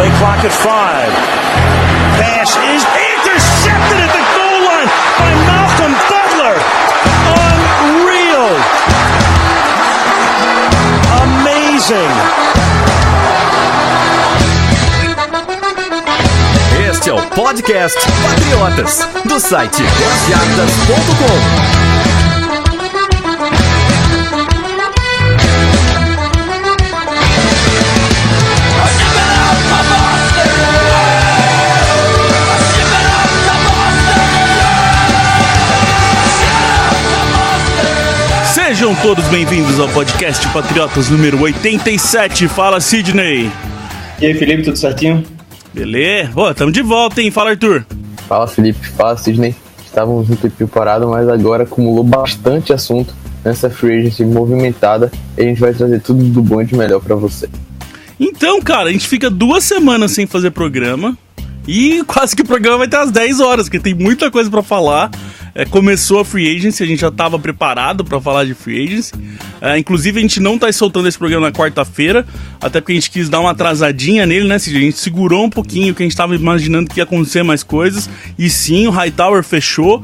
Play clock at 5. Pass is intercepted at the goal line by Malcolm Butler. Unreal. Amazing. Este é o podcast Patriotas, do site 10jardas.com. Sejam todos bem-vindos ao podcast Patriotas número 87. Fala, Sidney. E aí, Felipe, tudo certinho? Beleza? Tamo de volta, hein? Fala, Arthur. Fala, Felipe. Fala, Sidney. Estávamos um tempinho parado, mas agora acumulou bastante assunto nessa free agency movimentada e a gente vai trazer tudo do bom e de melhor pra você. Então, cara, a gente fica 2 semanas sem fazer programa e quase que o programa vai ter às 10 horas, porque tem muita coisa pra falar. Começou a Free Agency, a gente já estava preparado para falar de Free Agency. Inclusive, a gente não está soltando esse programa na quarta-feira, até porque a gente quis dar uma atrasadinha nele, né, Cid? A gente segurou um pouquinho, que a gente estava imaginando que ia acontecer mais coisas. E sim, o Hightower fechou.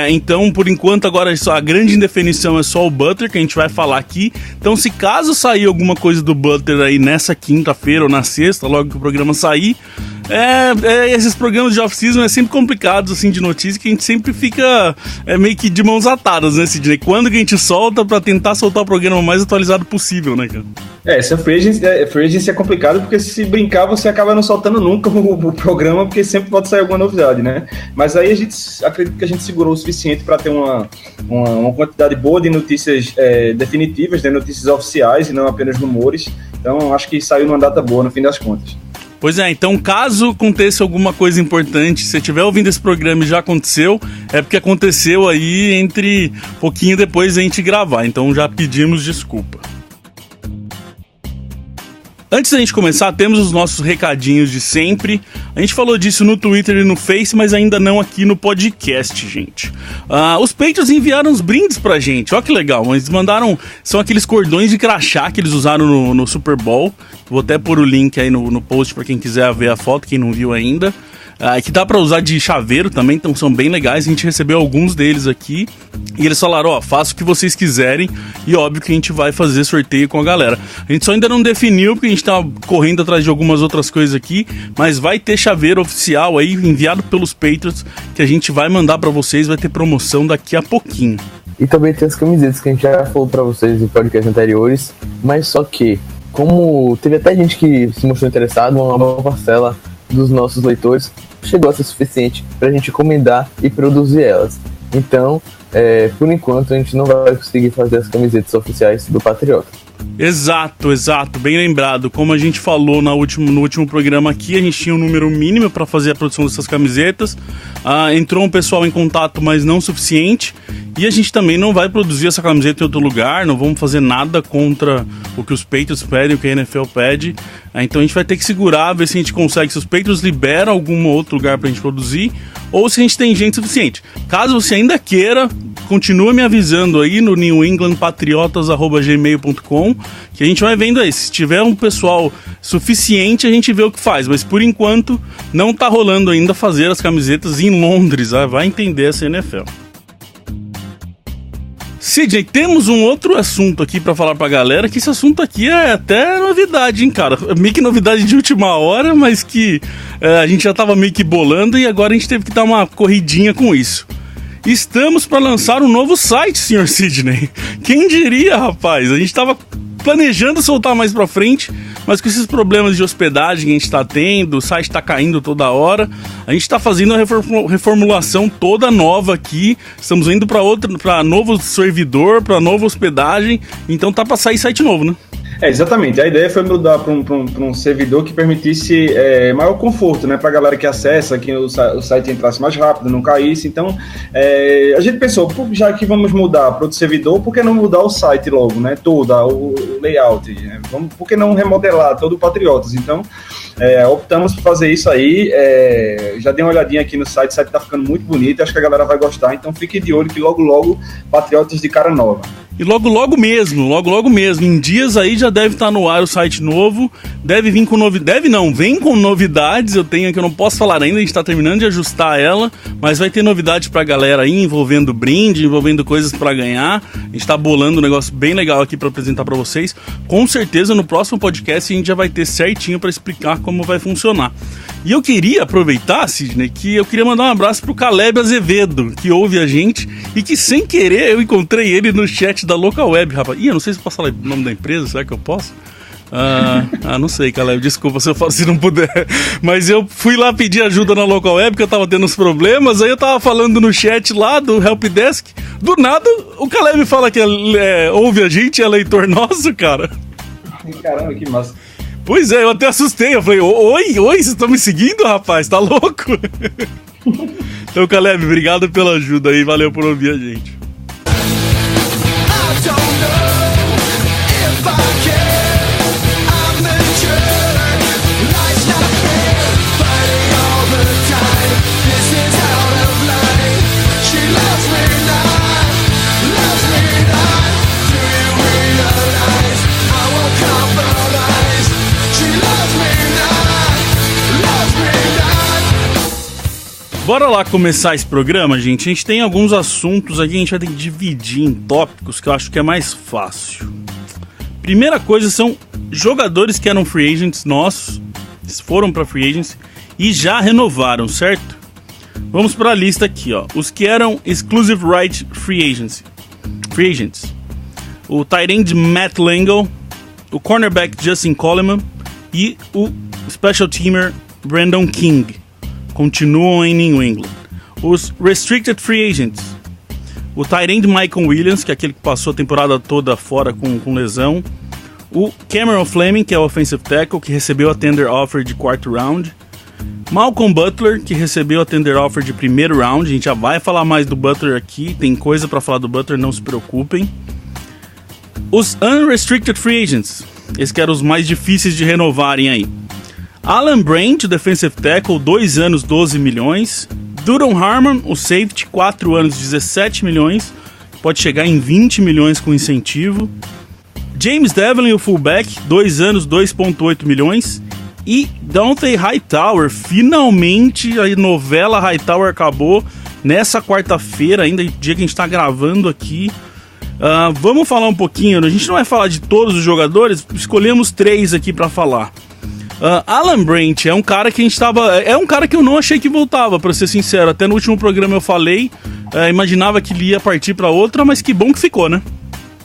Então, por enquanto, agora a grande indefinição é só o Butler, que a gente vai falar aqui. Então, se caso sair alguma coisa do Butler aí nessa quinta-feira ou na sexta, logo que o programa sair... esses programas de off-season é sempre complicados, assim, de notícia, que a gente sempre fica meio que de mãos atadas, né, Sidney? Quando que a gente solta pra tentar soltar o programa mais atualizado possível, né, cara? Essa free agency é complicado, porque se brincar, você acaba não soltando nunca o programa, porque sempre pode sair alguma novidade, né? Mas aí acredito que a gente segurou o suficiente para ter uma quantidade boa de notícias definitivas, de notícias oficiais e não apenas rumores. Então, acho que saiu numa data boa, no fim das contas. Pois é, então caso aconteça alguma coisa importante, se você estiver ouvindo esse programa e já aconteceu, é porque aconteceu aí entre pouquinho depois da gente gravar, então já pedimos desculpa. Antes da gente começar, temos os nossos recadinhos de sempre. A gente falou disso no Twitter e no Face, mas ainda não aqui no podcast, gente. Os Patriots enviaram uns brindes pra gente, olha que legal. Eles mandaram, são aqueles cordões de crachá que eles usaram no Super Bowl. Vou até pôr o link aí no post pra quem quiser ver a foto, quem não viu ainda. Que dá pra usar de chaveiro também, então são bem legais. A gente recebeu alguns deles aqui e eles falaram, faça o que vocês quiserem e óbvio que a gente vai fazer sorteio com a galera. A gente só ainda não definiu porque a gente tá correndo atrás de algumas outras coisas aqui, mas vai ter chaveiro oficial aí enviado pelos Patriots que a gente vai mandar pra vocês, vai ter promoção daqui a pouquinho. E também tem as camisetas que a gente já falou pra vocês em podcasts anteriores, mas só que, como teve até gente que se mostrou interessado, uma nova parcela dos nossos leitores chegou a ser suficiente pra gente encomendar e produzir elas. Então, por enquanto, a gente não vai conseguir fazer as camisetas oficiais do Patriota. Exato, bem lembrado. Como a gente falou no último programa aqui, a gente tinha um número mínimo para fazer a produção dessas camisetas. Entrou um pessoal em contato, mas não suficiente. E a gente também não vai produzir essa camiseta em outro lugar, não vamos fazer nada contra o que os Patriots pedem, o que a NFL pede. Então a gente vai ter que segurar, ver se a gente consegue, se os Patriots liberam algum outro lugar pra gente produzir, ou se a gente tem gente suficiente. Caso você ainda queira, continua me avisando aí no newenglandpatriotas@gmail.com, que a gente vai vendo aí. Se tiver um pessoal suficiente, a gente vê o que faz. Mas por enquanto, não tá rolando ainda fazer as camisetas em Londres. Vai entender essa NFL. Sidney, temos um outro assunto aqui pra falar pra galera, que esse assunto aqui é até novidade, hein, cara? Meio que novidade de última hora, mas que a gente já tava meio que bolando e agora a gente teve que dar uma corridinha com isso. Estamos para lançar um novo site, senhor Sidney. Quem diria, rapaz? A gente tava planejando soltar mais pra frente, mas com esses problemas de hospedagem que a gente tá tendo, o site tá caindo toda hora, a gente tá fazendo uma reformulação toda nova aqui, estamos indo pra novo servidor, pra nova hospedagem, então tá pra sair site novo, né? Exatamente. A ideia foi mudar para um servidor que permitisse maior conforto, né, para a galera que acessa, que o site entrasse mais rápido, não caísse. Então, a gente pensou, já que vamos mudar para outro servidor, por que não mudar o site logo, né, todo, o layout? Né? Por que não remodelar todo o Patriotas? Então, optamos por fazer isso aí. Já dei uma olhadinha aqui no site, o site está ficando muito bonito, acho que a galera vai gostar. Então, fique de olho que logo, Patriotas de cara nova. E logo mesmo, em dias aí já deve estar no ar o site novo, deve vir com vem com novidades, eu não posso falar ainda, a gente tá terminando de ajustar ela, mas vai ter novidades pra galera aí, envolvendo brinde, envolvendo coisas pra ganhar, a gente tá bolando um negócio bem legal aqui pra apresentar pra vocês, com certeza no próximo podcast a gente já vai ter certinho pra explicar como vai funcionar. E eu queria aproveitar, Sidney, que eu queria mandar um abraço pro Caleb Azevedo, que ouve a gente, e que sem querer eu encontrei ele no chat da Local Web, rapaz. Ih, eu não sei se posso falar o nome da empresa, será que eu posso? Não sei, Caleb, desculpa se eu falo se não puder. Mas eu fui lá pedir ajuda na Local Web, que eu tava tendo uns problemas, aí eu tava falando no chat lá do Helpdesk, do nada o Caleb fala que ouve a gente, é leitor nosso, cara. Caramba, que massa. Pois é, eu até assustei, eu falei, oi, vocês estão me seguindo, rapaz, tá louco? Então, Caleb, obrigado pela ajuda aí, valeu por ouvir a gente. Bora lá começar esse programa, gente. A gente tem alguns assuntos aqui, a gente vai ter que dividir em tópicos que eu acho que é mais fácil. Primeira coisa são jogadores que eram free agents nossos, foram para free agents e já renovaram, certo? Vamos para a lista aqui, ó. Os que eram exclusive right free agents. O tight end Matt Langle, o cornerback Justin Coleman e o special teamer Brandon King. Continuam em New England. Os restricted free agents. O tight end Michael Williams, que é aquele que passou a temporada toda fora com lesão. O Cameron Fleming, que é o offensive tackle, que recebeu a tender offer de quarto round. Malcolm Butler, que recebeu a tender offer de primeiro round. A gente já vai falar mais do Butler aqui. Tem coisa pra falar do Butler, não se preocupem. Os unrestricted free agents. Esses que eram os mais difíceis de renovarem aí. Alan Brandt, o defensive tackle, 2 anos, 12 milhões. Duron Harmon, o safety, 4 anos, 17 milhões. Pode chegar em 20 milhões com incentivo. James Devlin, o fullback, 2 anos, 2,8 milhões. E Dante Hightower, finalmente a novela Hightower acabou nessa quarta-feira, ainda dia que a gente está gravando aqui. Vamos falar um pouquinho, a gente não vai falar de todos os jogadores, escolhemos 3 aqui para falar. Alan Brandt é um cara que é um cara que eu não achei que voltava, pra ser sincero. Até no último programa eu falei, imaginava que ele ia partir pra outra, mas que bom que ficou, né?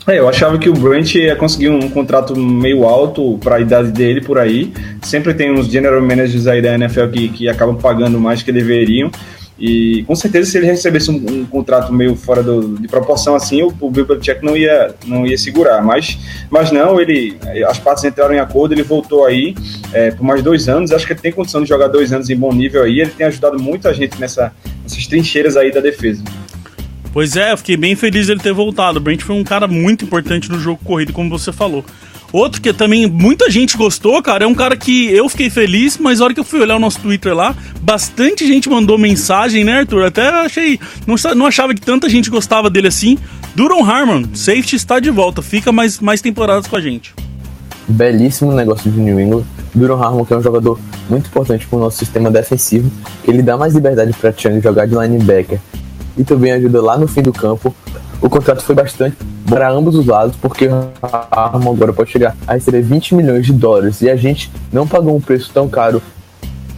Eu achava que o Brandt ia conseguir um contrato meio alto para a idade dele por aí. Sempre tem uns general managers aí da NFL que acabam pagando mais que deveriam. E com certeza se ele recebesse um contrato meio fora de proporção assim, o Bill Belichick não ia segurar, mas não, as partes entraram em acordo, ele voltou aí por mais 2 anos, acho que ele tem condição de jogar 2 anos em bom nível aí, ele tem ajudado muita gente nessas trincheiras aí da defesa. Pois é, eu fiquei bem feliz de ele ter voltado. O Brandt foi um cara muito importante no jogo corrido, como você falou. Outro que também muita gente gostou, cara, é um cara que eu fiquei feliz, mas na hora que eu fui olhar o nosso Twitter lá, bastante gente mandou mensagem, né, Arthur? Até achei, não achava que tanta gente gostava dele assim. Duron Harmon, safety, está de volta, fica mais temporadas com a gente. Belíssimo negócio de New England. Duron Harmon, que é um jogador muito importante para o nosso sistema defensivo, que ele dá mais liberdade para Chung jogar de linebacker e também ajuda lá no fim do campo. O contrato foi bastante para ambos os lados, porque o Harmon agora pode chegar a receber 20 milhões de dólares e a gente não pagou um preço tão caro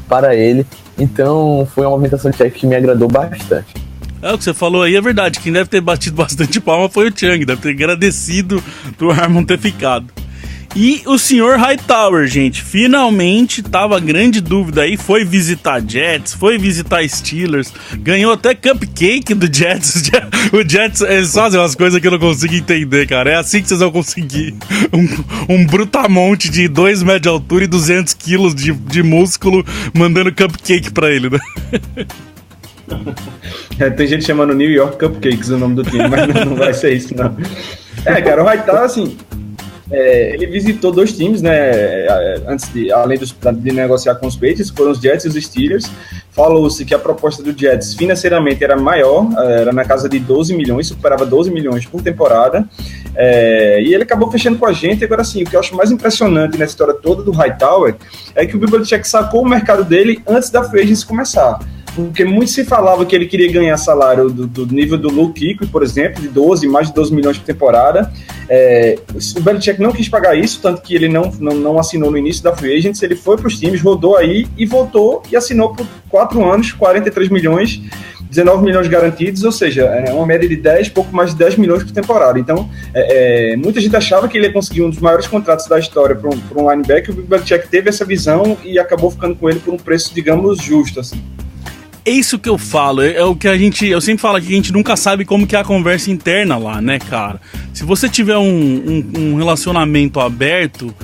para ele, então foi uma movimentação de cheque que me agradou bastante. O que você falou aí é verdade, quem deve ter batido bastante palma foi o Chung, deve ter agradecido do Harmon ter ficado. E o senhor Hightower, gente, finalmente tava grande dúvida aí, foi visitar Jets, foi visitar Steelers, ganhou até cupcake do Jets. O Jets, eles fazem umas coisas que eu não consigo entender, cara. É assim que vocês vão conseguir um brutamonte de 2 metros de altura e 200 quilos de músculo mandando cupcake pra ele, né? Tem gente chamando New York Cupcakes o nome do time, mas não vai ser isso, não. Cara, o Hightower, assim... ele visitou 2 times, né? Além de negociar com os Patriots, foram os Jets e os Steelers. falou-se que a proposta do Jets financeiramente era maior, era na casa de 12 milhões, superava 12 milhões por temporada, e ele acabou fechando com a gente. Agora sim, o que eu acho mais impressionante nessa história toda do Hightower é que o Bill Belichick sacou o mercado dele antes da free agency começar. Porque muito se falava que ele queria ganhar salário do nível do Luke Kuechly, por exemplo, de mais de 12 milhões por temporada. O Belichick não quis pagar isso, tanto que ele não assinou no início da free agency. Ele foi para os times, rodou aí e voltou e assinou por 4 anos, 43 milhões, 19 milhões garantidos, ou seja, é uma média de 10, pouco mais de 10 milhões por temporada. Então, muita gente achava que ele ia conseguir um dos maiores contratos da história para um linebacker. O Belichick teve essa visão e acabou ficando com ele por um preço, digamos, justo, assim. É isso que eu falo, é o que eu sempre falo aqui, que a gente nunca sabe como que é a conversa interna lá, né, cara? Se você tiver um relacionamento aberto,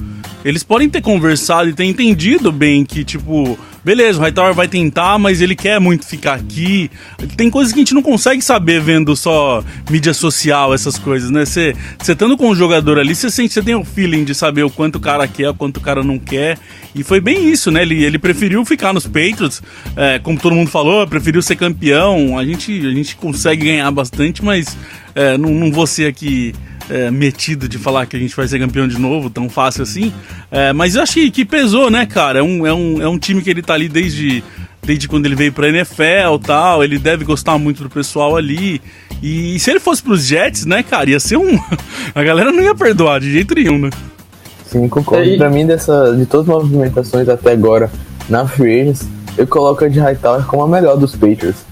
eles podem ter conversado e ter entendido bem que, tipo, beleza, o Hightower vai tentar, mas ele quer muito ficar aqui. Tem coisas que a gente não consegue saber vendo só mídia social, essas coisas, né? Você estando com o jogador ali, você tem o feeling de saber o quanto o cara quer, o quanto o cara não quer. E foi bem isso, né? Ele preferiu ficar nos Patriots, como todo mundo falou, preferiu ser campeão. A gente consegue ganhar bastante, mas não vou ser aqui metido de falar que a gente vai ser campeão de novo, tão fácil assim. Mas eu achei que pesou, né, cara? É um time que ele tá ali desde quando ele veio pra NFL e tal. Ele deve gostar muito do pessoal ali. E se ele fosse pros Jets, né, cara, ia ser a galera não ia perdoar de jeito nenhum, né? Sim, concordo. Pra mim, de todas as movimentações até agora na Free Agents, eu coloco a de Hightower como a melhor dos Patriots.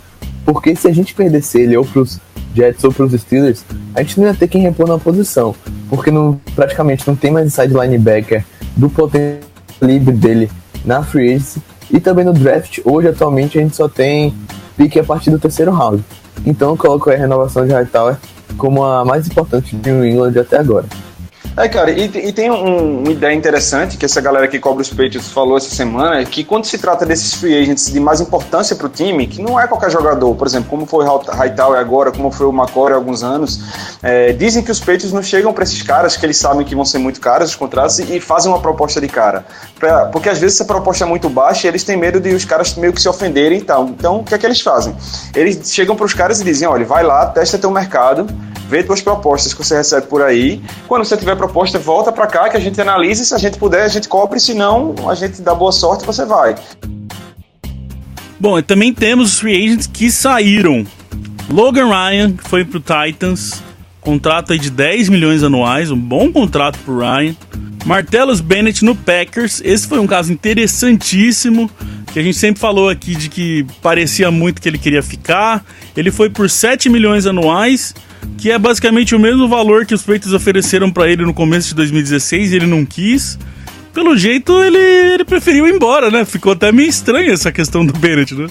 Porque se a gente perdesse ele ou pros Jets ou pros Steelers, a gente não ia ter quem repor na posição. Porque praticamente não tem mais inside linebacker do potencial livre dele na Free Agency. E também no draft, hoje atualmente a gente só tem pique a partir do 3º round. Então eu coloco a renovação de Hightower como a mais importante de New England até agora. Cara, e tem uma ideia interessante que essa galera que cobre os Patriots falou essa semana, que quando se trata desses free agents de mais importância pro time, que não é qualquer jogador, por exemplo, como foi o Hightower agora, como foi o McCoy há alguns anos, dizem que os Patriots não chegam para esses caras, que eles sabem que vão ser muito caros os contratos, e fazem uma proposta de cara. Porque às vezes essa proposta é muito baixa e eles têm medo de os caras meio que se ofenderem e tal. Então, o que é que eles fazem? Eles chegam pros caras e dizem, olha, vai lá, testa teu mercado, vê tuas propostas que você recebe por aí. Quando você tiver proposta, volta pra cá que a gente analisa. Se a gente puder, a gente cobre. Se não, a gente dá boa sorte e você vai. Bom, e também temos os free agents que saíram. Logan Ryan, que foi pro Titans. Contrato aí de 10 milhões anuais. Um bom contrato pro Ryan. Martellus Bennett no Packers. Esse foi um caso interessantíssimo, que a gente sempre falou aqui de que parecia muito que ele queria ficar. Ele foi por 7 milhões anuais, que é basicamente o mesmo valor que os Patriots ofereceram pra ele no começo de 2016 e ele não quis. Pelo jeito, ele preferiu ir embora, né? Ficou até meio estranha essa questão do Bennett, né?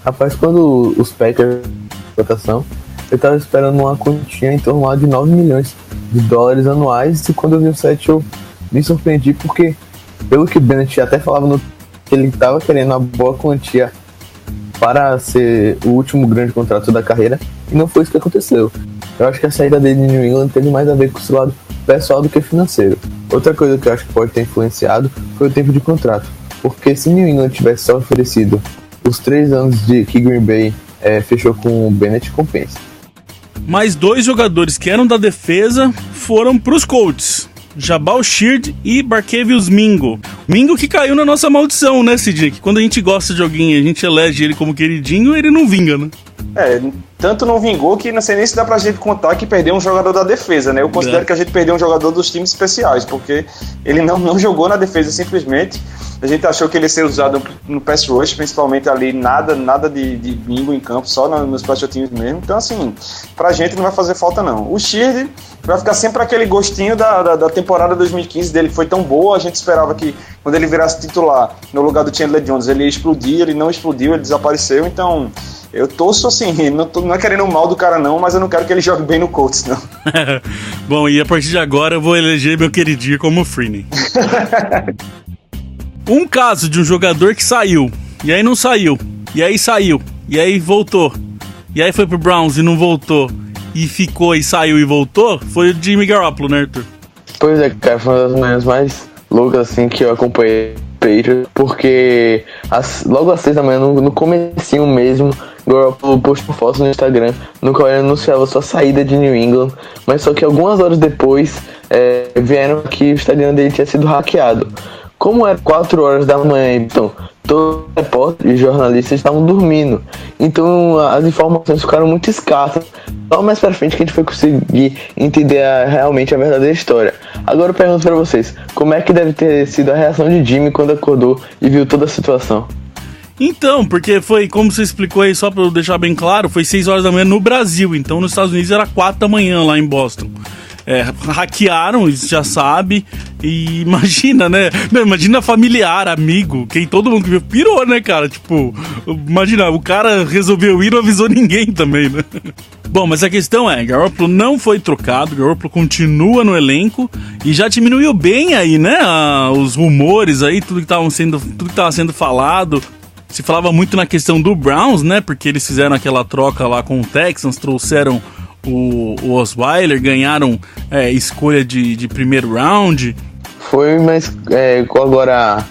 Rapaz, quando os Packers cotação, eu tava esperando uma quantia em torno lá de 9 milhões de dólares anuais, e quando eu vi o 7 eu me surpreendi, porque pelo que o Bennett até falava que ele tava querendo uma boa quantia para ser o último grande contrato da carreira, e não foi isso que aconteceu. Eu acho que a saída dele de New England teve mais a ver com o seu lado pessoal do que financeiro. Outra coisa que eu acho que pode ter influenciado foi o tempo de contrato, porque se New England tivesse só oferecido os 3 anos que Green Bay fechou com o Bennett, compensa. Mais 2 jogadores que eram da defesa foram pros Colts. Jabal Sheard e Barkevius Mingo. Mingo que caiu na nossa maldição, né, Cid? Que quando a gente gosta de alguém e a gente elege ele como queridinho, ele não vinga, né? Tanto não vingou que não sei nem se dá pra gente contar que perdeu um jogador da defesa, né? Eu considero que a gente perdeu um jogador dos times especiais, porque ele não jogou na defesa simplesmente. A gente achou que ele ia ser usado no pass rush, principalmente ali, nada de bingo em campo, só nos special teams mesmo. Então, assim, pra gente não vai fazer falta, não. O Sheard vai ficar sempre aquele gostinho da temporada 2015 dele, que foi tão boa. A gente esperava que, quando ele virasse titular no lugar do Chandler Jones, ele ia explodir, ele não explodiu, ele desapareceu. Então, eu torço assim, não é querendo o mal do cara não, mas eu não quero que ele jogue bem no Colts, não. Bom, e a partir de agora eu vou eleger meu queridinho como Freeney. Um caso de um jogador que saiu, e aí não saiu, e aí saiu, e aí voltou, e aí foi pro Browns e não voltou, e ficou e saiu e voltou, foi o Jimmy Garoppolo, né, Arthur? Pois é, cara, foi uma das manhãs mais loucas assim que eu acompanhei Patriots, porque logo às 6 da manhã, no comecinho mesmo, Garoppolo postou fotos no Instagram no qual ele anunciava sua saída de New England, mas só que algumas horas depois vieram que o Instagram dele tinha sido hackeado. Como era 4 horas da manhã, então todos os repórteres e jornalistas estavam dormindo, então as informações ficaram muito escassas. Só mais pra frente que a gente foi conseguir entender realmente a verdadeira história. Agora eu pergunto pra vocês, como é que deve ter sido a reação de Jimmy quando acordou e viu toda a situação? Então, porque foi, como você explicou aí, só pra eu deixar bem claro, foi 6 horas da manhã no Brasil, então nos Estados Unidos era 4 da manhã lá em Boston. Hackearam, isso já sabe. E imagina, né? Imagina familiar, amigo, quem todo mundo que viu pirou, né, cara? Tipo, imagina, o cara resolveu ir e não avisou ninguém também, né? Bom, mas a questão é, Garoppolo não foi trocado, Garoppolo continua no elenco e já diminuiu bem aí, né? Os rumores aí, tudo que tava sendo falado. Se falava muito na questão do Browns, né? Porque eles fizeram aquela troca lá com o Texans, trouxeram o Osweiler, ganharam escolha de primeiro round. Foi, mas agora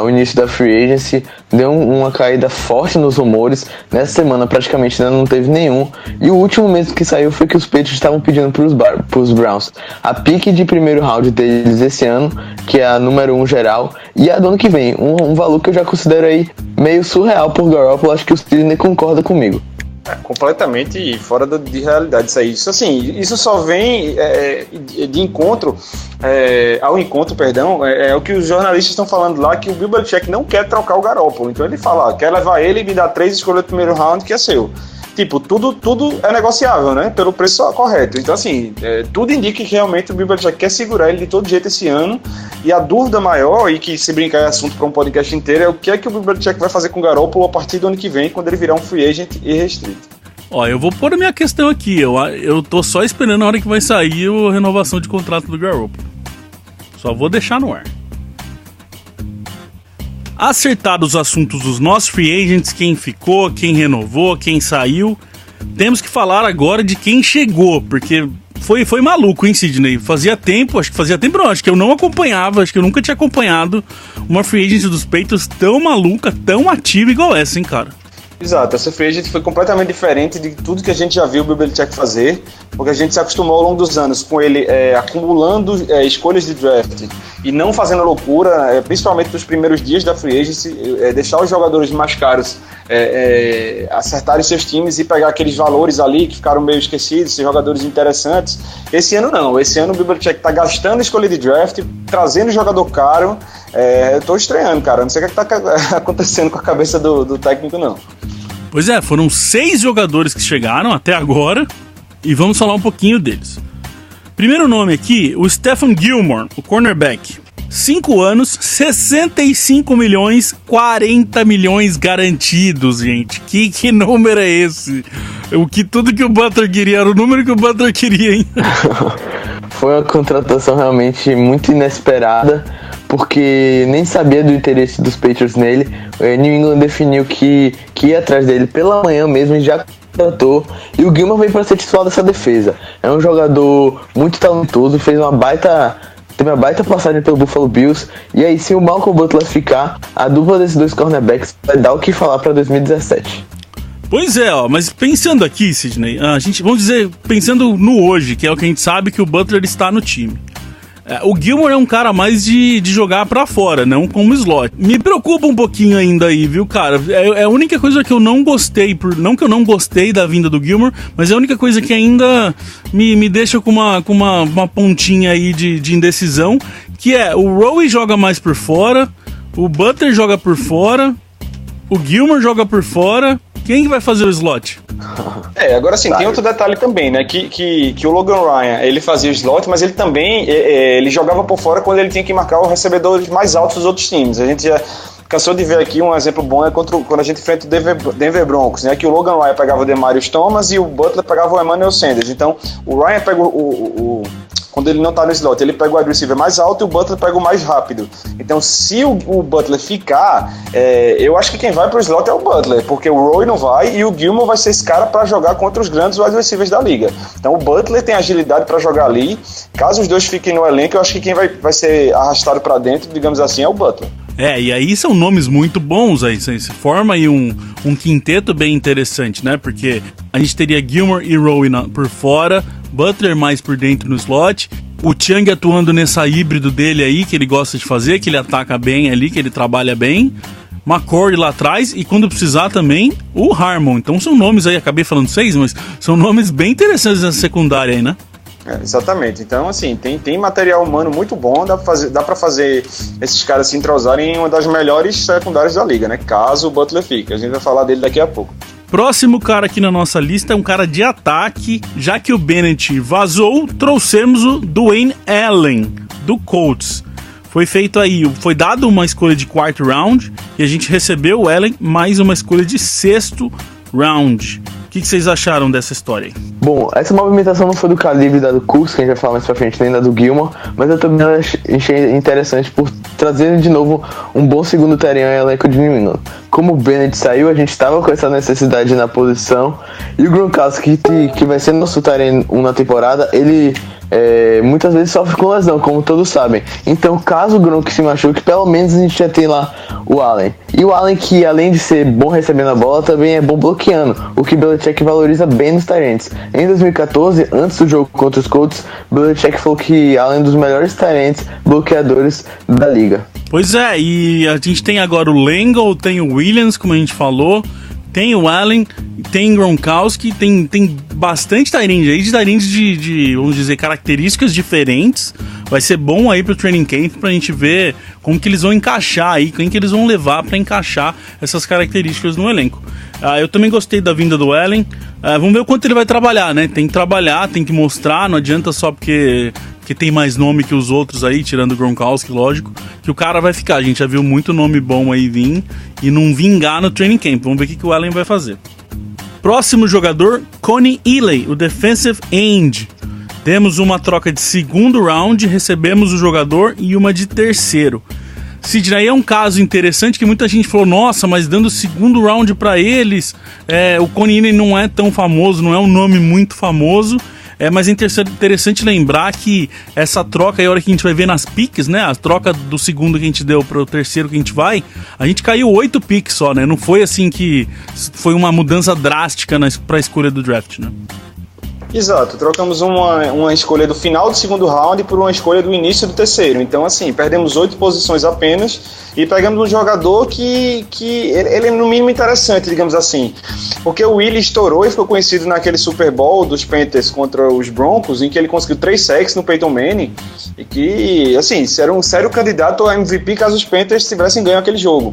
o início da Free Agency deu uma caída forte nos rumores. Nessa semana praticamente ainda não teve nenhum. E o último mesmo que saiu foi que os Patriots estavam pedindo pros Browns a pique de primeiro round deles esse ano, que é a número 1 geral, e a do ano que vem. Um valor que eu já considero aí meio surreal por Garoppolo. Acho que o Sidney concorda comigo. Completamente fora de realidade isso aí. Isso só vem de encontro, ao encontro, perdão, é o que os jornalistas estão falando lá, que o Bill Belichick não quer trocar o Garoppolo. Então ele fala, quer levar ele e me dar 3 escolhas do primeiro round, que é seu. Tipo, tudo é negociável, né? Pelo preço correto. Então, assim, tudo indica que realmente o Bill Belichick quer segurar ele de todo jeito esse ano. E a dúvida maior, e que se brincar é assunto para um podcast inteiro, é o que o Bill Belichick vai fazer com o Garoppolo a partir do ano que vem, quando ele virar um free agent irrestrito. Ó, eu vou pôr a minha questão aqui. Eu tô só esperando a hora que vai sair a renovação de contrato do Garoppolo. Só vou deixar no ar. Acertados os assuntos dos nossos free agents, quem ficou, quem renovou, quem saiu, temos que falar agora de quem chegou, porque foi maluco, hein, Sidney? Acho que eu não acompanhava, acho que eu nunca tinha acompanhado uma free agent dos Patriots tão maluca, tão ativa igual essa, hein, cara? Exato, essa free agent foi completamente diferente de tudo que a gente já viu o Bill Belichick fazer, porque a gente se acostumou ao longo dos anos com ele acumulando escolhas de draft e não fazendo loucura, principalmente nos primeiros dias da free agency, deixar os jogadores mais caros acertarem seus times e pegar aqueles valores ali que ficaram meio esquecidos, esses jogadores interessantes. Esse ano não, esse ano o Bill Belichick está gastando escolha de draft, trazendo jogador caro. Eu tô estranhando, cara, não sei o que tá acontecendo com a cabeça do técnico, não. Pois é, foram 6 jogadores que chegaram até agora e vamos falar um pouquinho deles. Primeiro nome aqui, o Stephon Gilmore, o cornerback. 5 anos, 65 milhões, 40 milhões garantidos, gente. Que número é esse? Tudo que o Butler queria era o número que o Butler queria, hein? Foi uma contratação realmente muito inesperada, porque nem sabia do interesse dos Patriots nele. New England definiu que ia atrás dele pela manhã mesmo e já contratou. E o Gilmore veio para ser titular dessa defesa. É um jogador muito talentoso, teve uma baita passagem pelo Buffalo Bills. E aí, se o Malcolm Butler ficar, a dupla desses dois cornerbacks vai dar o que falar para 2017. Pois é, mas pensando aqui, Sidney, pensando no hoje, que é o que a gente sabe que o Butler está no time. O Gilmore é um cara mais de jogar pra fora, não como slot. Me preocupa um pouquinho ainda aí, viu, cara? É a única coisa que eu não gostei, não que eu não gostei da vinda do Gilmore, mas é a única coisa que ainda me deixa com uma pontinha aí de indecisão, que é o Rowe joga mais por fora, o Butler joga por fora, o Gilmore joga por fora. Quem vai fazer o slot? Agora sim, tem outro detalhe também, né? Que o Logan Ryan, ele fazia o slot, mas ele também ele jogava por fora quando ele tinha que marcar os recebedores mais altos dos outros times. A gente já cansou de ver aqui um exemplo bom quando a gente enfrenta o Denver Broncos, né? Que o Logan Ryan pegava o Demarius Thomas e o Butler pegava o Emmanuel Sanders. Então, o Ryan pega quando ele não tá no slot, ele pega o wide receiver mais alto e o Butler pega o mais rápido. Então, se o Butler ficar, eu acho que quem vai pro slot é o Butler, porque o Rowe não vai e o Gilmore vai ser esse cara para jogar contra os grandes wide receivers da liga. Então, o Butler tem agilidade para jogar ali. Caso os dois fiquem no elenco, eu acho que quem vai ser arrastado para dentro, digamos assim, é o Butler. E aí são nomes muito bons, aí se forma aí um quinteto bem interessante, né? Porque a gente teria Gilmore e Rowe por fora, Butler mais por dentro no slot, o Chiang atuando nessa híbrido dele aí, que ele gosta de fazer, que ele ataca bem ali, que ele trabalha bem, McCory lá atrás e quando precisar também o Harmon. Então são nomes aí, acabei falando 6, mas são nomes bem interessantes nessa secundária aí, né? Exatamente, então assim, tem material humano muito bom, dá pra fazer esses caras se entrosarem em uma das melhores secundárias da liga, né? Caso o Butler fique, a gente vai falar dele daqui a pouco. Próximo cara aqui na nossa lista é um cara de ataque, já que o Bennett vazou, trouxemos o Dwayne Allen, do Colts. Foi dado uma escolha de 4º round e a gente recebeu o Allen mais uma escolha de 6º round. O que vocês acharam dessa história aí? Bom, essa movimentação não foi do calibre da do Cooks, que a gente vai falar mais pra frente, nem da do Gilmore, mas eu também achei interessante por trazer de novo um bom segundo Tyrion em elenco de New England. Como o Bennett saiu, a gente estava com essa necessidade na posição, e o Gronkowski, que vai ser nosso Tyrion 1 na temporada, ele muitas vezes sofre com lesão, como todos sabem. Então, caso o Gronk se machuque, pelo menos a gente já tem lá o Allen. E o Allen, que além de ser bom recebendo a bola, também é bom bloqueando, o que Belichick valoriza bem nos Tyrants. Em 2014, antes do jogo contra os Colts, Belichick falou que Allen é um dos melhores Tyrants bloqueadores da liga. Pois é, e a gente tem agora o Langle, tem o Williams, como a gente falou, tem o Allen, tem Gronkowski, tem bastante Tyrande aí, de, vamos dizer, características diferentes. Vai ser bom aí pro training camp pra gente ver como que eles vão encaixar aí, quem que eles vão levar pra encaixar essas características no elenco. Eu também gostei da vinda do Allen. Vamos ver o quanto ele vai trabalhar, né? Tem que trabalhar, tem que mostrar, não adianta só porque tem mais nome que os outros aí, tirando o Gronkowski, lógico, que o cara vai ficar. A gente já viu muito nome bom aí vir e não vingar no training camp. Vamos ver o que o Allen vai fazer. Próximo jogador, Coney Ealy, o defensive end. Temos uma troca de 2º round, recebemos o jogador e uma de 3º. Sidney, é um caso interessante que muita gente falou, nossa, mas dando 2º round pra eles, o Coney Ealy não é tão famoso, não é um nome muito famoso. Mas é interessante lembrar que essa troca aí, a hora que a gente vai ver nas picks, né? A troca do 2º que a gente deu para o 3º que a gente caiu 8 picks só, né? Não foi assim que foi uma mudança drástica para a escolha do draft, né? Exato, trocamos uma escolha do final do 2º round por uma escolha do início do 3º. Então, assim, perdemos 8 posições apenas e pegamos um jogador que ele é no mínimo interessante, digamos assim. Porque o Willie estourou e ficou conhecido naquele Super Bowl dos Panthers contra os Broncos, em que ele conseguiu 3 sacks no Peyton Manning e que, assim, era um sério candidato a MVP caso os Panthers tivessem ganho aquele jogo.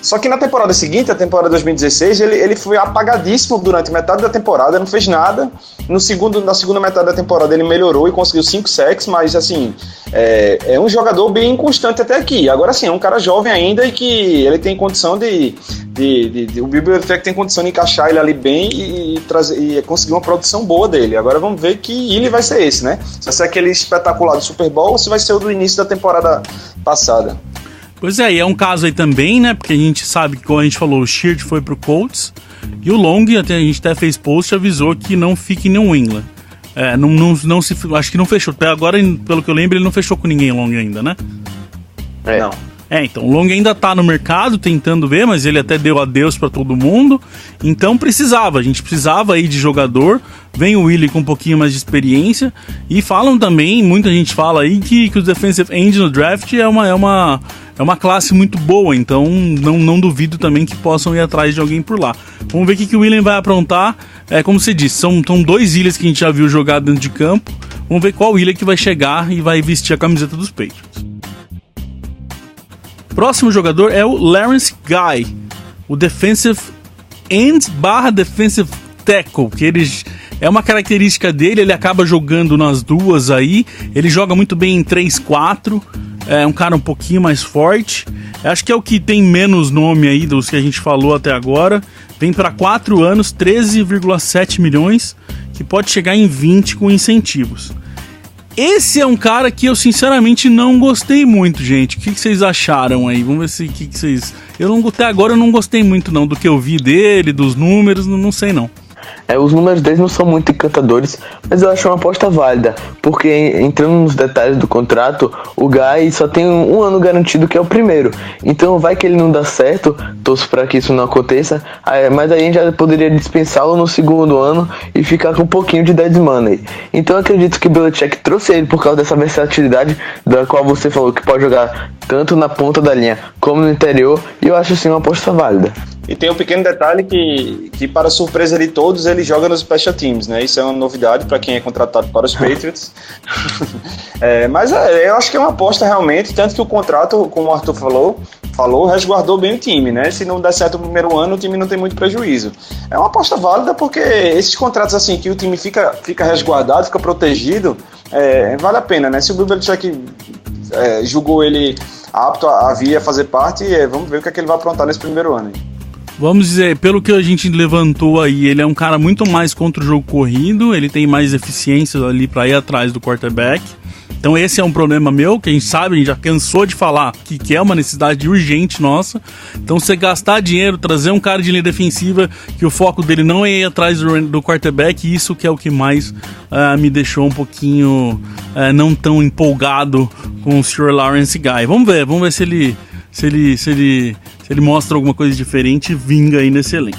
Só que na temporada seguinte, a temporada 2016, ele foi apagadíssimo durante metade da temporada, não fez nada. Na segunda metade da temporada ele melhorou e conseguiu 5 sacks, mas assim, é um jogador bem inconstante até aqui. Agora sim, é um cara jovem ainda e que ele tem condição o Belichick tem condição de encaixar ele ali bem e conseguir uma produção boa dele. Agora vamos ver que ele vai ser esse, né? Se vai ser aquele espetacular do Super Bowl ou se vai ser o do início da temporada passada. Pois é, e é um caso aí também, né? Porque a gente sabe que, como a gente falou, o Sheard foi pro Colts e o Long, a gente até fez post, avisou que não fica em New England. Acho que não fechou. Até agora, pelo que eu lembro, ele não fechou com ninguém, Long, ainda, né? Não. Então o Long ainda tá no mercado tentando ver, mas ele até deu adeus pra todo mundo. Então a gente precisava aí de jogador. Vem o Willie com um pouquinho mais de experiência. E falam também, muita gente fala aí que os defensive end no draft é uma classe muito boa. Então não duvido também que possam ir atrás de alguém por lá. Vamos ver o que o William vai aprontar. Como você disse, são 2 ilhas que a gente já viu jogar dentro de campo. Vamos ver qual ilha que vai chegar e vai vestir a camiseta dos Patriots. Próximo jogador é o Lawrence Guy, o defensive end / defensive tackle, que é uma característica dele, ele acaba jogando nas duas aí, ele joga muito bem em 3-4, é um cara um pouquinho mais forte, acho que é o que tem menos nome aí dos que a gente falou até agora, vem para 4 anos, 13,7 milhões, que pode chegar em 20 com incentivos. Esse é um cara que eu sinceramente não gostei muito, gente. O que vocês acharam aí? Vamos ver se o que vocês... Até agora eu não gostei muito não do que eu vi dele, dos números, não sei não. Os números deles não são muito encantadores, mas eu acho uma aposta válida, porque entrando nos detalhes do contrato, o Guy só tem um ano garantido, que é o primeiro. Então vai que ele não dá certo, torço para que isso não aconteça, mas aí a gente já poderia dispensá-lo no segundo ano e ficar com um pouquinho de dead money. Então eu acredito que o Belichick trouxe ele por causa dessa versatilidade, da qual você falou que pode jogar tanto na ponta da linha como no interior, e eu acho sim uma aposta válida. E tem um pequeno detalhe que para surpresa de todos, ele joga nos Special Teams, né? Isso é uma novidade para quem é contratado para os Patriots. Mas eu acho que é uma aposta realmente, tanto que o contrato, como o Arthur falou, resguardou bem o time, né? Se não der certo no primeiro ano, o time não tem muito prejuízo. É uma aposta válida porque esses contratos assim, que o time fica resguardado, fica protegido, vale a pena, né? Se o Bill Belichick julgou ele apto a vir a fazer parte, vamos ver o que é que ele vai aprontar nesse primeiro ano. Vamos dizer, pelo que a gente levantou aí, ele é um cara muito mais contra o jogo corrido, ele tem mais eficiência ali pra ir atrás do quarterback. Então esse é um problema meu, que a gente sabe, a gente já cansou de falar que é uma necessidade urgente nossa. Então você gastar dinheiro, trazer um cara de linha defensiva, que o foco dele não é ir atrás do quarterback, isso que é o que mais me deixou um pouquinho não tão empolgado com o Sr. Lawrence Guy. Vamos ver se ele mostra alguma coisa diferente e vinga aí nesse elenco.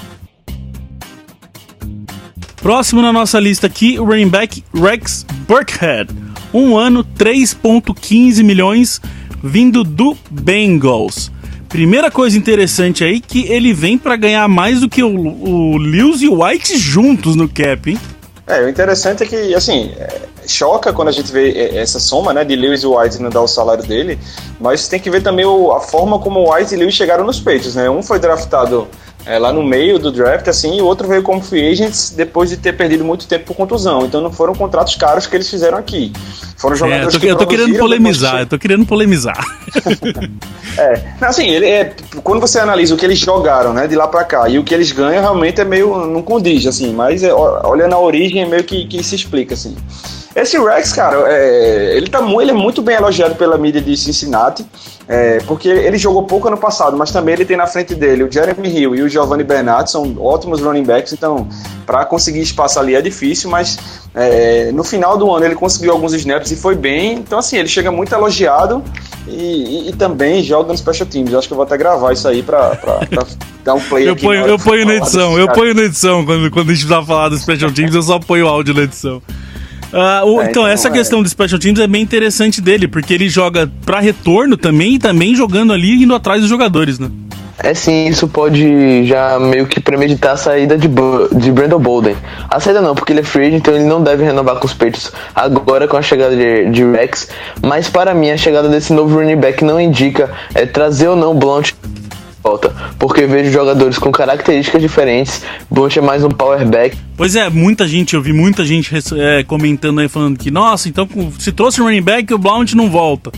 Próximo na nossa lista aqui, o running back Rex Burkhead. 1 ano, 3,15 milhões, vindo do Bengals. Primeira coisa interessante aí, que ele vem para ganhar mais do que o Lewis e o White juntos no cap, hein? O interessante é que, assim, choca quando a gente vê essa soma, né, de Lewis e White não dar o salário dele, mas tem que ver também a forma como o White e Lewis chegaram nos Patriots, né? Um foi draftado lá no meio do draft, assim, e o outro veio como free agents depois de ter perdido muito tempo por contusão. Então não foram contratos caros que eles fizeram aqui. Foram jogadores eu tô querendo polemizar. Assim, quando você analisa o que eles jogaram, né, de lá pra cá, e o que eles ganham, realmente é meio, não condiz, assim, mas olhando a origem, é meio que se explica, assim. Esse Rex, cara, ele é muito bem elogiado pela mídia de Cincinnati, porque ele jogou pouco ano passado, mas também ele tem na frente dele o Jeremy Hill e o Giovanni Bernard, são ótimos running backs, então para conseguir espaço ali é difícil, mas no final do ano ele conseguiu alguns snaps e foi bem, então assim, ele chega muito elogiado e também joga no Special Teams. Eu acho que eu vou até gravar isso aí pra dar um play aqui. Eu ponho na edição, quando a gente vai falar do Special Teams, eu só ponho o áudio na edição. Então essa questão do Special Teams é bem interessante dele, porque ele joga pra retorno também, e também jogando ali, indo atrás dos jogadores, né? Sim, isso pode já meio que premeditar a saída de Brandon Bolden. A saída não, porque ele é free agent, então ele não deve renovar com os Patriots agora com a chegada de Rex, mas para mim a chegada desse novo running back não indica trazer ou não Blount volta, porque vejo jogadores com características diferentes. Blount é mais um power back. Pois é, eu vi muita gente comentando aí, falando que, nossa, então se trouxe um running back, o Blount não volta.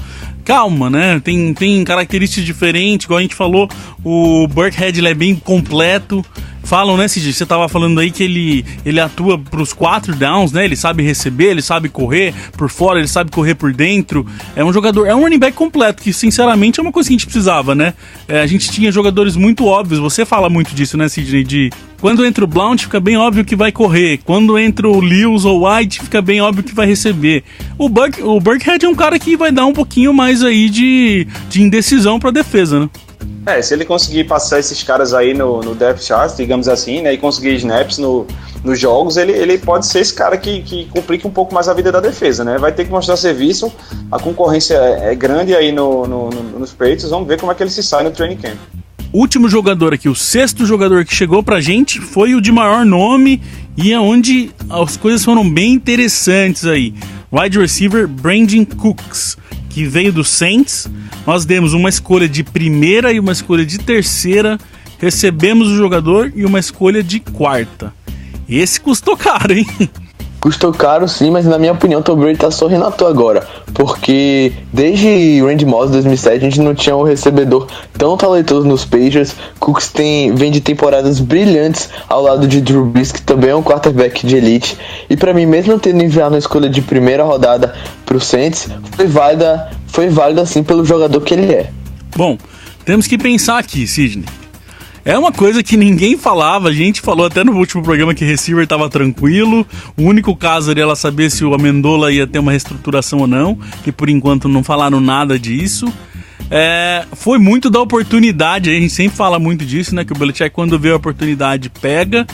Calma, né? Tem características diferentes, igual a gente falou, o Burkhead ele é bem completo. Falam, né, Cid? Você tava falando aí que ele atua pros 4 downs, né? Ele sabe receber, ele sabe correr por fora, ele sabe correr por dentro. É um running back completo, que sinceramente é uma coisa que a gente precisava, né? A gente tinha jogadores muito óbvios, você fala muito disso, né, Sidney? De quando entra o Blount, fica bem óbvio que vai correr. Quando entra o Lewis ou White, fica bem óbvio que vai receber. O Burkhead é um cara que vai dar um pouquinho mais aí de indecisão pra defesa, né? Se ele conseguir passar esses caras aí no depth chart, digamos assim, né, e conseguir snaps nos jogos, ele pode ser esse cara que complica um pouco mais a vida da defesa, né? Vai ter que mostrar serviço, a concorrência é grande aí nos Patriots, vamos ver como é que ele se sai no training camp. Último jogador aqui, o 6º jogador que chegou pra gente foi o de maior nome e é onde as coisas foram bem interessantes aí. Wide receiver Brandon Cooks, que veio do Saints. Nós demos uma escolha de primeira e uma escolha de terceira, recebemos o jogador e uma escolha de quarta. Esse custou caro, hein? Custou caro sim, mas na minha opinião o Tom Brady tá sorrindo à toa agora, porque desde Randy Moss 2007 a gente não tinha um recebedor tão talentoso nos Patriots. Cooks vem de temporadas brilhantes ao lado de Drew Brees, que também é um quarterback de elite, e pra mim, mesmo tendo enviado uma escolha de primeira rodada pro Saints, foi válida sim pelo jogador que ele é. Bom, temos que pensar aqui, Sidney. É uma coisa que ninguém falava, a gente falou até no último programa que receiver tava tranquilo, o único caso era ela saber se o Amendola ia ter uma reestruturação ou não, que por enquanto não falaram nada disso. Foi muito da oportunidade, a gente sempre fala muito disso, né, que o Belichick quando vê a oportunidade pega,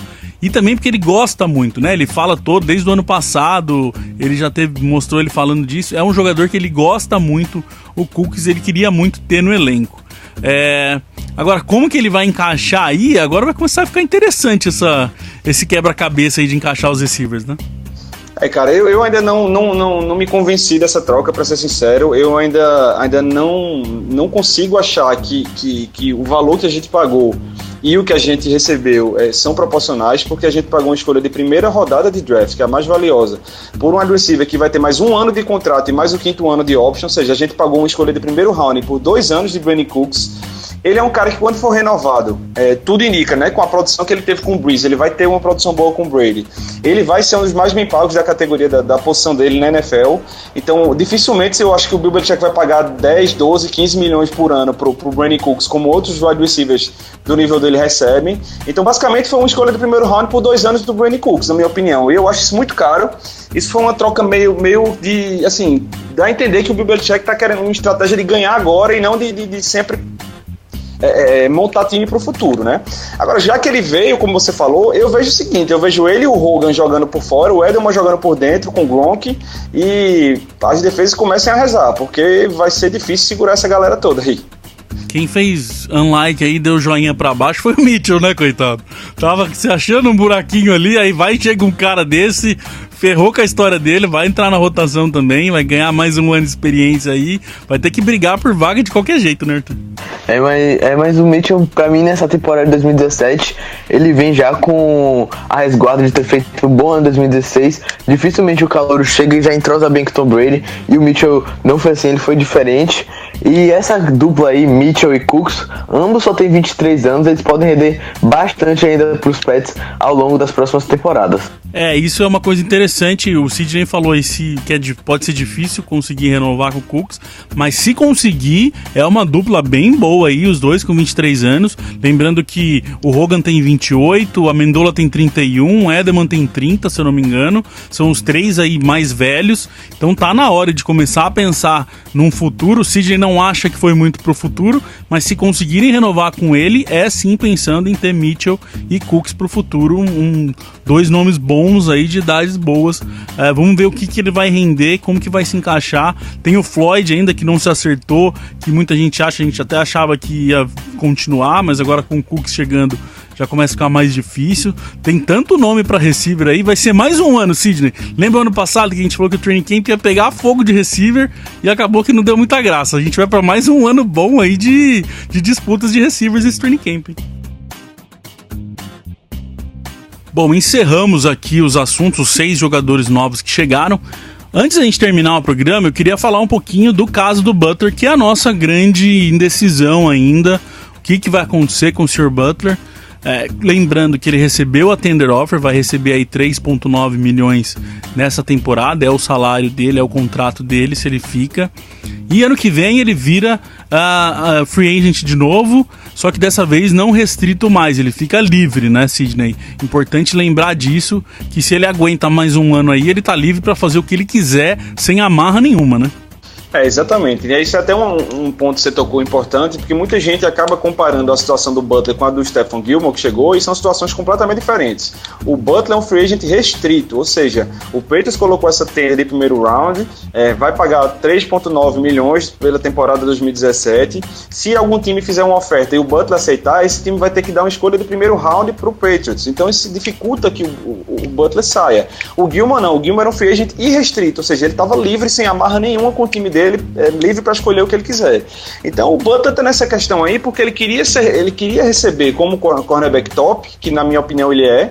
e também porque ele gosta muito, né, ele fala desde o ano passado, ele já mostrou ele falando disso, é um jogador que ele gosta muito, o Cooks ele queria muito ter no elenco. Agora, como que ele vai encaixar aí? Agora vai começar a ficar interessante esse quebra-cabeça aí de encaixar os receivers, né? Cara, eu ainda não me convenci dessa troca, pra ser sincero. Eu ainda não consigo achar que o valor que a gente pagou e o que a gente recebeu são proporcionais, porque a gente pagou uma escolha de primeira rodada de draft, que é a mais valiosa, por um wide receiver que vai ter mais 1 ano de contrato e mais o 5º ano de option, ou seja, a gente pagou uma escolha de primeiro round por 2 anos de Brandin Cooks. Ele é um cara que quando for renovado, tudo indica, né, com a produção que ele teve com o Breeze, ele vai ter uma produção boa com o Brady. Ele vai ser um dos mais bem pagos da categoria da posição dele na NFL. Então, dificilmente eu acho que o Bill Belichick vai pagar 10, 12, 15 milhões por ano pro Brandin Cooks, como outros wide receivers do nível dele recebem. Então, basicamente, foi uma escolha do primeiro round por 2 anos do Brandin Cooks, na minha opinião. E eu acho isso muito caro. Isso foi uma troca meio de, assim, dá a entender que o Bill Belichick tá querendo uma estratégia de ganhar agora e não de sempre montar time pro futuro, né? Agora, já que ele veio, como você falou, eu vejo o seguinte, eu vejo ele e o Hogan jogando por fora, o Edelman jogando por dentro com o Gronk, e as defesas comecem a rezar, porque vai ser difícil segurar essa galera toda aí. Quem fez unlike aí, deu joinha pra baixo, foi o Mitchell, né, coitado? Tava se achando um buraquinho ali, aí chega um cara desse, ferrou com a história dele, vai entrar na rotação também, vai ganhar mais 1 ano de experiência aí, vai ter que brigar por vaga de qualquer jeito, né, Arthur? Mas o Mitchell, pra mim, nessa temporada de 2017, ele vem já com a resguarda de ter feito um bom ano em 2016. Dificilmente o calouro chega e já entrosa bem com o Tom Brady. E o Mitchell não foi assim, ele foi diferente. E essa dupla aí, Mitchell e Cooks, ambos só têm 23 anos, eles podem render bastante ainda pros Pets ao longo das próximas temporadas. Isso é uma coisa interessante, o Sidney falou aí que pode ser difícil conseguir renovar com o Cooks, mas se conseguir, é uma dupla bem boa aí, os dois com 23 anos, lembrando que o Hogan tem 28, o Amendola tem 31, o Edelman tem 30, se eu não me engano, são os 3 aí mais velhos, então tá na hora de começar a pensar num futuro. O Sidney não acha que foi muito pro futuro, mas se conseguirem renovar com ele, é sim pensando em ter Mitchell e Cooks pro futuro, 2 nomes bons aí de idades boas. Vamos ver o que ele vai render, como que vai se encaixar. Tem o Floyd ainda que não se acertou, que muita gente acha, a gente até achava que ia continuar, mas agora com o Cooks chegando já começa a ficar mais difícil. Tem tanto nome pra receiver aí, vai ser mais 1 ano, Sidney. Lembra ano passado que a gente falou que o training camp ia pegar fogo de receiver e acabou que não deu muita graça. A gente vai pra mais 1 ano bom aí de disputas de receivers nesse training camp. Bom, encerramos aqui os assuntos, os 6 jogadores novos que chegaram. Antes da gente terminar o programa, eu queria falar um pouquinho do caso do Butler, que é a nossa grande indecisão ainda. O que vai acontecer com o Sr. Butler? Lembrando que ele recebeu a tender offer, vai receber aí 3,9 milhões nessa temporada, é o salário dele, é o contrato dele, se ele fica. E ano que vem ele vira free agent de novo, só que dessa vez não restrito mais, ele fica livre, né, Sidney? Importante lembrar disso, que se ele aguenta mais 1 ano aí, ele tá livre para fazer o que ele quiser, sem amarra nenhuma, né? Exatamente. E isso é até um ponto que você tocou importante, porque muita gente acaba comparando a situação do Butler com a do Stephon Gilmore, que chegou, e são situações completamente diferentes. O Butler é um free agent restrito, ou seja, o Patriots colocou essa tender de primeiro round, vai pagar 3,9 milhões pela temporada 2017. Se algum time fizer uma oferta e o Butler aceitar, esse time vai ter que dar uma escolha de primeiro round para o Patriots. Então isso dificulta que o Butler saia. O Gilmore não, o Gilmore era um free agent irrestrito, ou seja, ele estava livre, sem amarra nenhuma com o time dele, livre para escolher o que ele quiser. Então o Butler tá nessa questão aí porque ele queria receber como cornerback top, que na minha opinião ele é,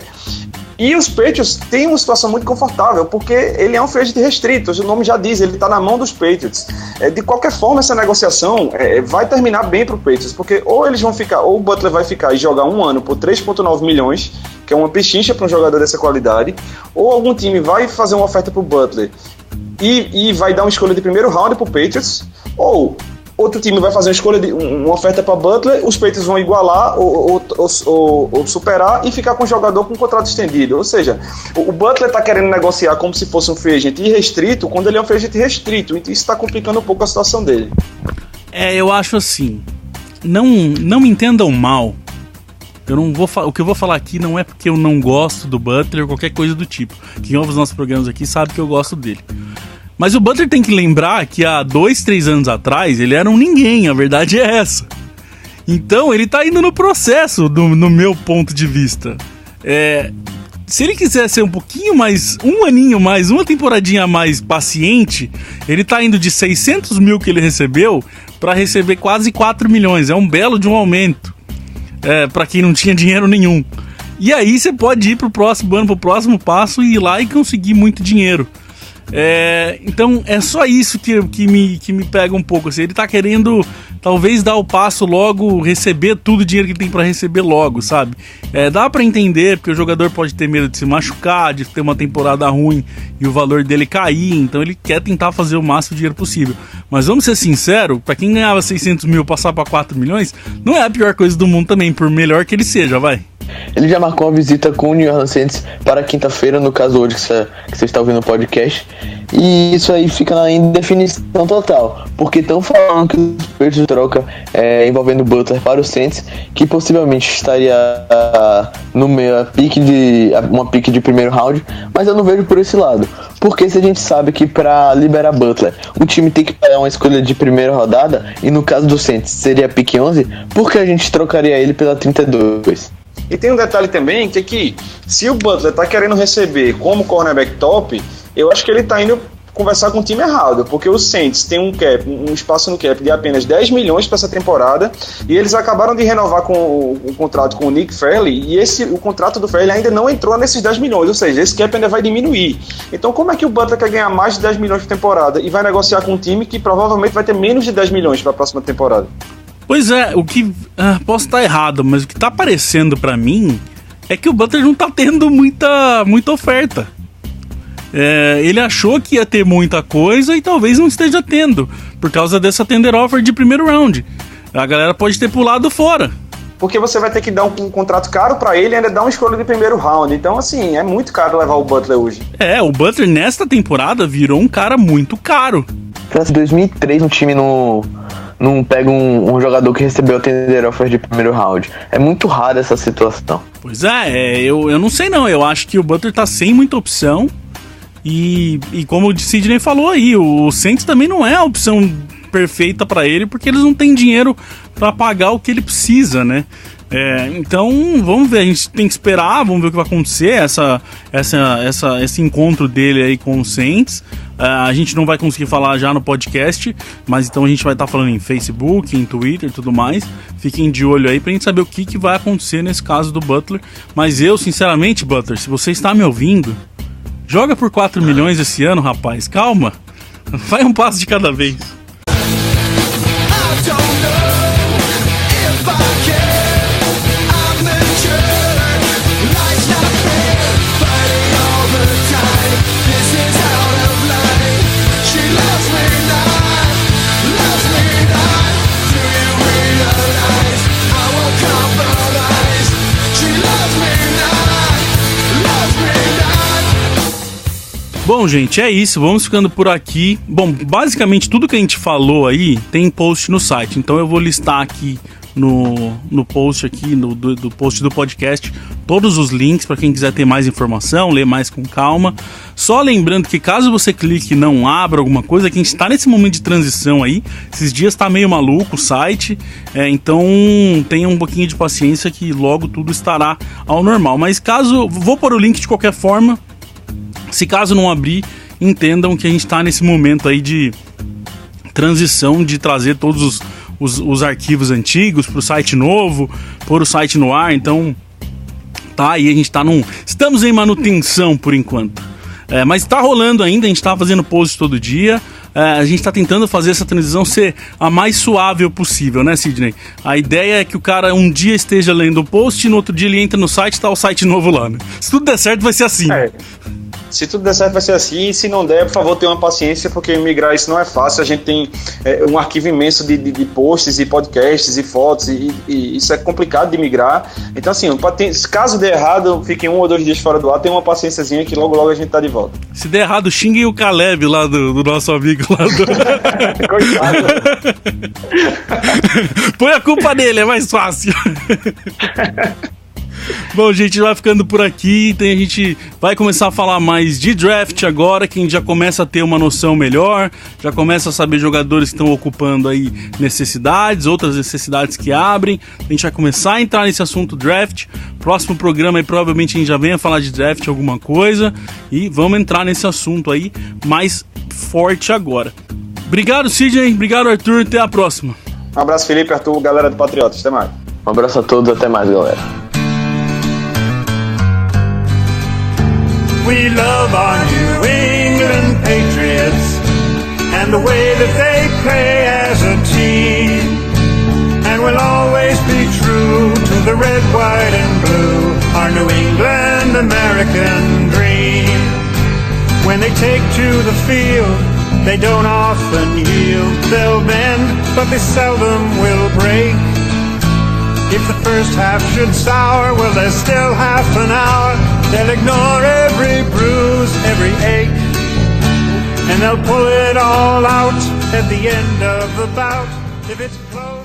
e os Patriots têm uma situação muito confortável, porque ele é um free agent restrito, o nome já diz, ele tá na mão dos Patriots. De qualquer forma, essa negociação vai terminar bem pro Patriots, porque ou eles vão ficar, ou o Butler vai ficar e jogar 1 ano por 3,9 milhões, que é uma pechincha para um jogador dessa qualidade, ou algum time vai fazer uma oferta pro Butler e vai dar uma escolha de primeiro round pro Patriots, ou outro time vai fazer uma oferta para Butler, os Patriots vão igualar ou superar e ficar com o jogador com contrato estendido. Ou seja, o Butler está querendo negociar como se fosse um free agent irrestrito, quando ele é um free agent restrito. Então isso está complicando um pouco a situação dele. Eu acho assim, não me entendam mal. O que eu vou falar aqui não é porque eu não gosto do Butler ou qualquer coisa do tipo. Quem ouve os nossos programas aqui sabe que eu gosto dele. Mas o Butler tem que lembrar que há 2-3 anos atrás ele era um ninguém, a verdade é essa. Então ele tá indo no processo, no meu ponto de vista. Se ele quiser ser um pouquinho mais, um aninho mais, uma temporadinha mais paciente, ele tá indo de 600 mil que ele recebeu para receber quase 4 milhões. É um belo de um aumento. Pra quem não tinha dinheiro nenhum. E aí você pode ir pro próximo ano, pro próximo passo e ir lá e conseguir muito dinheiro. Então é só isso que me pega um pouco. Assim, ele tá querendo talvez dar o passo logo, receber todo o dinheiro que ele tem pra receber logo, sabe? Dá pra entender, porque o jogador pode ter medo de se machucar, de ter uma temporada ruim e o valor dele cair, então ele quer tentar fazer o máximo de dinheiro possível. Mas vamos ser sinceros, pra quem ganhava 600 mil passar pra 4 milhões, não é a pior coisa do mundo também, por melhor que ele seja, vai. Ele já marcou uma visita com o New Orleans Saints para quinta-feira, no caso hoje que você está ouvindo o podcast. E isso aí fica na indefinição total, porque estão falando que os Patriots de troca envolvendo o Butler para o Saints, que possivelmente estaria no meio uma pique de primeiro round, mas eu não vejo por esse lado. Porque se a gente sabe que para liberar Butler o time tem que pagar uma escolha de primeira rodada, e no caso do Saints seria a pique 11, por que a gente trocaria ele pela 32? E tem um detalhe também, que se o Butler tá querendo receber como cornerback top, eu acho que ele tá indo conversar com o time errado, porque os Saints têm um espaço no cap de apenas 10 milhões para essa temporada, e eles acabaram de renovar com o contrato com o Nick Fairley, e o contrato do Fairley ainda não entrou nesses 10 milhões, ou seja, esse cap ainda vai diminuir. Então como é que o Butler quer ganhar mais de 10 milhões por temporada e vai negociar com um time que provavelmente vai ter menos de 10 milhões para a próxima temporada? Pois é, posso estar errado, mas o que tá aparecendo pra mim é que o Butler não tá tendo muita oferta. Ele achou que ia ter muita coisa e talvez não esteja tendo, por causa dessa tender offer de primeiro round. A galera pode ter pulado fora. Porque você vai ter que dar um contrato caro pra ele e ainda dar uma escolha de primeiro round. Então, assim, é muito caro levar o Butler hoje. O Butler nesta temporada virou um cara muito caro. Em 2003 um time não pega um jogador que recebeu a tender offer de primeiro round. É muito raro essa situação. Pois eu não sei não. Eu acho que o Butler tá sem muita opção. E como o Sidney falou aí, o Saints também não é a opção perfeita pra ele, porque eles não têm dinheiro pra pagar o que ele precisa, né? Então vamos ver, a gente tem que esperar, vamos ver o que vai acontecer, esse encontro dele aí com o Saints. A gente não vai conseguir falar já no podcast, mas então a gente vai estar falando em Facebook, em Twitter e tudo mais. Fiquem de olho aí pra gente saber o que vai acontecer nesse caso do Butler. Mas eu, sinceramente, Butler, se você está me ouvindo, joga por 4 milhões esse ano, rapaz, calma, vai um passo de cada vez. Bom, gente, é isso, vamos ficando por aqui. Bom, basicamente tudo que a gente falou aí tem post no site, então eu vou listar aqui no post aqui, do post do podcast, todos os links para quem quiser ter mais informação, ler mais com calma. Só lembrando que caso você clique e não abra alguma coisa, que a gente está nesse momento de transição aí, esses dias está meio maluco o site, então tenha um pouquinho de paciência que logo tudo estará ao normal. Mas vou pôr o link de qualquer forma. Se caso não abrir, entendam que a gente está nesse momento aí de transição, de trazer todos os arquivos antigos para o site novo, pôr o site no ar, então tá aí, a gente tá estamos em manutenção por enquanto. Mas tá rolando ainda, a gente tá fazendo post todo dia, a gente tá tentando fazer essa transição ser a mais suave possível, né, Sidney? A ideia é que o cara um dia esteja lendo o post e no outro dia ele entra no site e tá o site novo lá, né? Se tudo der certo vai ser assim. Se tudo der certo vai ser assim, e se não der, por favor, tenha uma paciência, porque migrar isso não é fácil. A gente tem um arquivo imenso de posts e podcasts e fotos, e isso é complicado de migrar. Então assim, caso der errado, fiquem 1 ou 2 dias fora do ar, tenha uma paciênciazinha que logo a gente tá de volta. Se der errado, xinguem o Caleb lá do nosso amigo lá do... Coitado. Põe a culpa nele, é mais fácil. Bom, gente, vai ficando por aqui. Então a gente vai começar a falar mais de draft agora, que a gente já começa a ter uma noção melhor, já começa a saber jogadores que estão ocupando aí necessidades, outras necessidades que abrem. A gente vai começar a entrar nesse assunto draft. Próximo programa aí provavelmente a gente já venha falar de draft alguma coisa, e vamos entrar nesse assunto aí mais forte agora. Obrigado, Sidney. Obrigado, Arthur. Até a próxima. Um abraço, Felipe, Arthur, galera do Patriotas. Até mais. Um abraço a todos, até mais, galera. We love our New England Patriots and the way that they play as a team. And we'll always be true to the red, white, and blue, our New England American dream. When they take to the field, they don't often yield. They'll bend, but they seldom will break. If the first half should sour, well, there's still half an hour. They'll ignore every bruise, every ache, and they'll pull it all out at the end of the bout. If it's close